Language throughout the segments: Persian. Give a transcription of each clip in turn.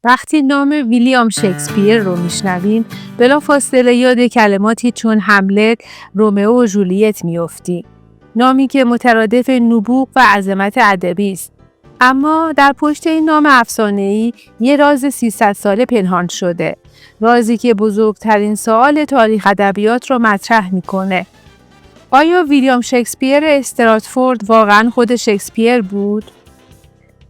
وقتی نام ویلیام شکسپیر رو میشنویم بلافاصله یاد کلماتی چون هملت، رومئو و جولیت میافتیم. نامی که مترادف نبوغ و عظمت ادبی است. اما در پشت این نام افسانه‌ای یه راز 300 ساله پنهان شده. رازی که بزرگترین سوال تاریخ ادبیات رو مطرح میکنه. آیا ویلیام شکسپیر استراتفورد واقعاً خود شکسپیر بود؟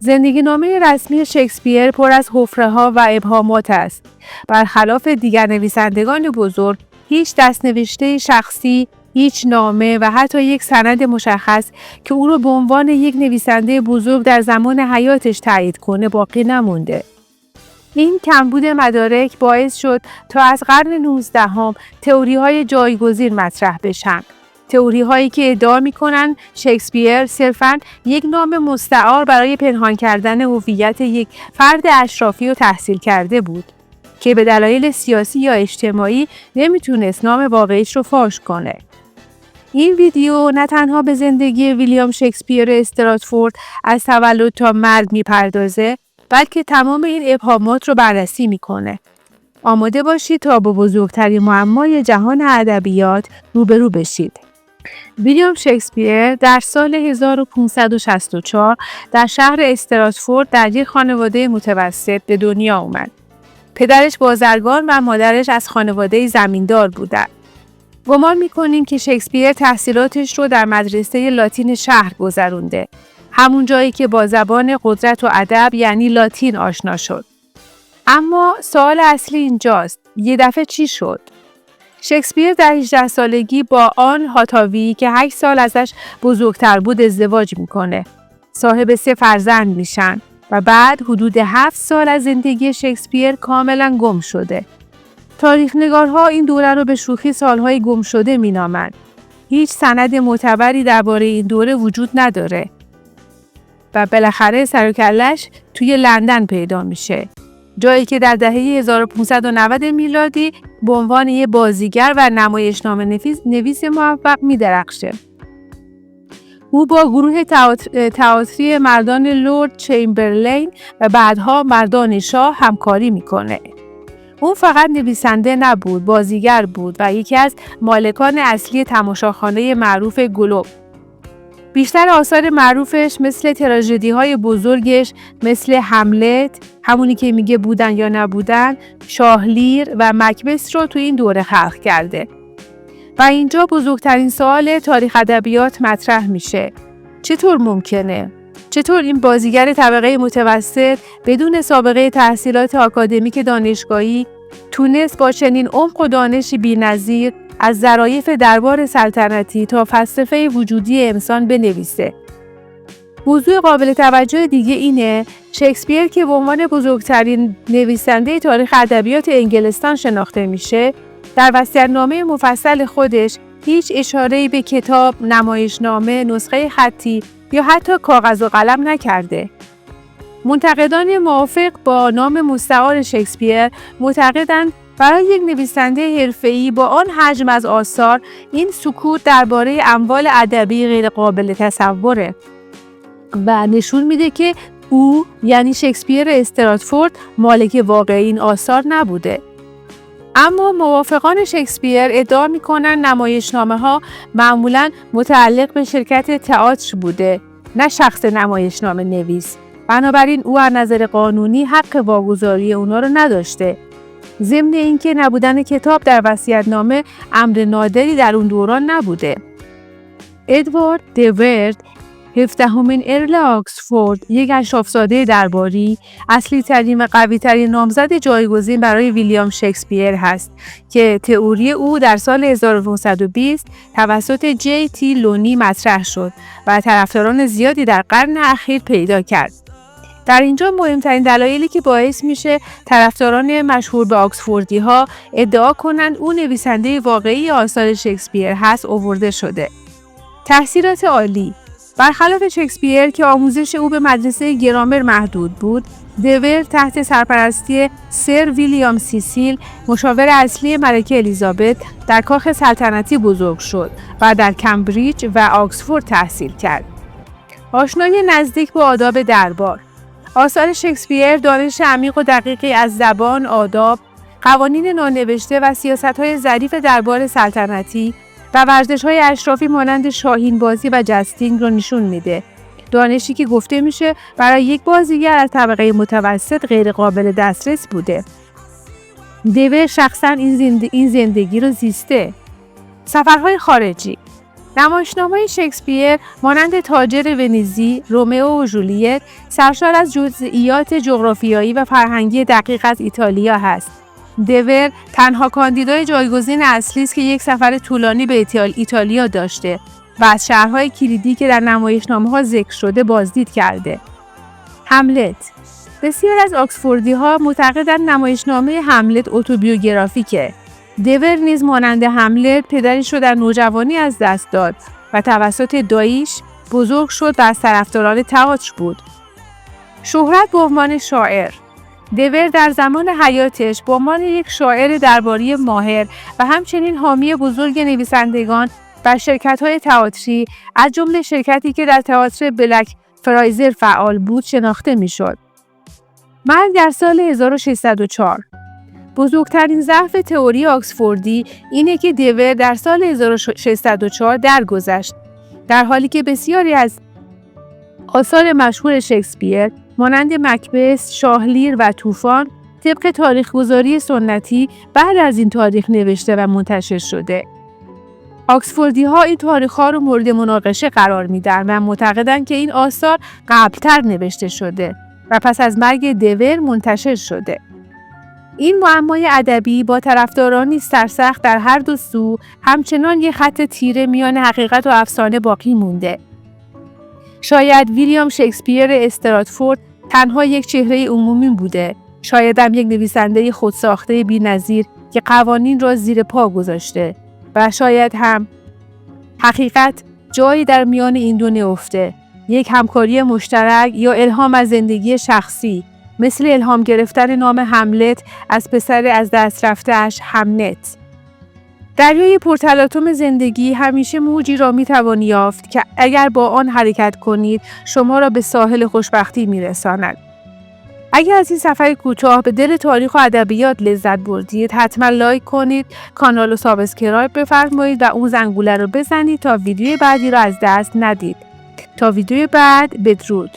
زندگی نامه رسمی شکسپیر پر از حفره‌ها و ابهامات است. برخلاف دیگر نویسندگان بزرگ، هیچ دستنوشته شخصی، هیچ نامه و حتی یک سند مشخص که او را به عنوان یک نویسنده بزرگ در زمان حیاتش تایید کنه باقی نمونده. این کمبود مدارک باعث شد تا از قرن 19 تئوری‌های جایگزین مطرح بشن. تئوری هایی که ادعا می‌کنند شکسپیر صرفاً یک نام مستعار برای پنهان کردن هویت یک فرد اشرافی و تحصیل کرده بود که به دلایل سیاسی یا اجتماعی نمیتونست نام واقعیش رو فاش کنه. این ویدیو نه تنها به زندگی ویلیام شکسپیر استراتفورد از تولد تا مرگ میپردازه، بلکه تمام این ابهامات رو بررسی میکنه. آماده باشید تا با بزرگترین معمای جهان ادبیات روبرو بشید. ویلیام شکسپیر در سال 1564 در شهر استراتفورد در یک خانواده متوسط به دنیا آمد. پدرش بازرگان و مادرش از خانواده زمیندار بودند. گمان می‌کنیم که شکسپیر تحصیلاتش رو در مدرسه لاتین شهر گذرونده. همون جایی که با زبان قدرت و ادب یعنی لاتین آشنا شد. اما سوال اصلی اینجاست. یه دفعه چی شد؟ شکسپیر در 18 سالگی با آن هاتاوی که 8 سال ازش بزرگتر بود ازدواج میکنه. صاحب 3 فرزند میشن و بعد حدود 7 سال از زندگی شکسپیر کاملا گم شده. تاریخ نگارها این دوره رو به شوخی سالهای گم شده مینامند. هیچ سند معتبری درباره این دوره وجود نداره. و بالاخره سر و کله‌اش توی لندن پیدا میشه. جایی که در دهه 1590 میلادی به عنوان یک بازیگر و نمایشنامه نویس موفق می‌درخشه. او با گروه تئاتری مردان لورد چمبرلین و بعدها مردان شاه همکاری میکنه. اون فقط نویسنده نبود، بازیگر بود و یکی از مالکان اصلی تماشاخانه معروف گلوب. بیشتر آثار معروفش مثل تراژدی‌های بزرگش مثل هملت، همونی که میگه بودن یا نبودن، شاه لیر و مکبث رو تو این دوره خلق کرده. و اینجا بزرگترین سوال تاریخ ادبیات مطرح میشه. چطور ممکنه؟ چطور این بازیگر طبقه متوسط بدون سابقه تحصیلات آکادمیک دانشگاهی تونست با چنین عمق و دانشی بی‌نظیر از ظرافت دربار سلطنتی تا فلسفه وجودی انسان بنویسه؟ موضوع قابل توجه دیگه اینه شکسپیر که به عنوان بزرگترین نویسنده تاریخ ادبیات انگلستان شناخته میشه، در وصیت‌نامه مفصل خودش هیچ اشاره‌ای به کتاب، نمایشنامه، نسخه خطی یا حتی کاغذ و قلم نکرده. منتقدان موافق با نام مستعار شکسپیر معتقدند برای یک نویسنده حرفه‌ای با آن حجم از آثار این سکوت درباره اموال ادبی غیر قابل تصوره و نشون میده که او یعنی شکسپیر استراتفورد مالک واقعی این آثار نبوده. اما موافقان شکسپیر ادعا میکنن نمایشنامه‌ها معمولاً متعلق به شرکت تئاتر بوده، نه شخص نمایشنامه نویس. بنابراین او از نظر قانونی حق واگذاری اونا رو نداشته. ضمن اینکه نبودن کتاب در وصیت‌نامه امر نادری در اون دوران نبوده. ادوارد دورد 17مین ارل آکسفورد، یک اشرافزاده درباری، اصلی ترین و قوی ترین نامزد جایگزین برای ویلیام شکسپیر هست که تئوری او در سال 1920 توسط جی تی لونی مطرح شد و طرفداران زیادی در قرن اخیر پیدا کرد. در اینجا مهمترین دلایلی که باعث میشه طرفداران مشهور به آکسفوردی ها ادعا کنند او نویسنده واقعی آثار شکسپیر هست آورده شده. تحصیلات عالی. برخلاف شکسپیر که آموزش او به مدرسه گرامر محدود بود، دور تحت سرپرستی سر ویلیام سیسیل، مشاور اصلی ملکه الیزابت، در کاخ سلطنتی بزرگ شد و در کمبریج و آکسفورد تحصیل کرد. آشنایی نزدیک با آداب دربار. آثار شکسپیر دانش عمیق و دقیقی از زبان، آداب، قوانین نانوشته و سیاست‌های ظریف دربار سلطنتی و ورزش‌های اشرافی مانند شاهین بازی و جستینگ رو نشون میده. دانشی که گفته میشه برای یک بازیگر از طبقه متوسط غیر قابل دسترس بوده. دور شخصاً این زندگی رو زیسته. سفرهای خارجی. نمایشنامه‌های شکسپیر مانند تاجر ونیزی، رومئو و ژولیت سرشار از جزئیات جغرافیایی و فرهنگی دقیق از ایتالیا هست. دور تنها کاندیدای جایگزین اصلی است که یک سفر طولانی به ایتالیا داشته و از شهرهای کلیدی که در نمایشنامه‌ها ذکر شده بازدید کرده. هملت. بسیار از آکسفوردی‌ها معتقدند نمایشنامه هملت اتوبیوگرافیکه. دور نیز مانند هملت پدرش را در نوجوانی از دست داد و توسط داییش بزرگ شد و از طرفداران تئاتر بود. شهرت به عنوان شاعر. دور در زمان حیاتش به عنوان یک شاعر درباری ماهر و همچنین حامی بزرگ نویسندگان و شرکت‌های تئاتری از جمله شرکتی که در تئاتر بلک فرایزر فعال بود شناخته می‌شد. مرگ در سال 1604. بزرگترین ضعف تئوری آکسفوردی اینه که دور در سال 1604 درگذشت، در حالی که بسیاری از آثار مشهور شکسپیر مانند مکبث، شاهلیر و طوفان طبق تاریخ‌گذاری سنتی بعد از این تاریخ نوشته و منتشر شده. آکسفوردی‌ها این تاریخ‌ها رو مورد مناقشه قرار میدن و معتقدند که این آثار قبل‌تر نوشته شده و پس از مرگ دور منتشر شده. این معمای ادبی با طرفدارانی سرسخت در هر دو سو همچنان یک خط تیره میان حقیقت و افسانه باقی مونده. شاید ویلیام شکسپیر استراتفورد تنها یک چهره عمومی بوده، شاید هم یک نویسنده خودساخته بی‌نظیر که قوانین را زیر پا گذاشته و شاید هم حقیقت جایی در میان این دو نهفته، یک همکاری مشترک یا الهام از زندگی شخصی، مثل الهام گرفتن نام هملت از پسر از دست رفته‌اش همنت. دریای پرتلاطم زندگی همیشه موجی را می‌توان یافت که اگر با آن حرکت کنید شما را به ساحل خوشبختی می‌رساند. اگر از این سفر کوتاه به دل تاریخ و ادبیات لذت بردید، حتما لایک کنید، کانال رو سابسکرایب بفرمایید و اون زنگوله رو بزنید تا ویدیوی بعدی را از دست ندید. تا ویدیوی بعد، بدرود.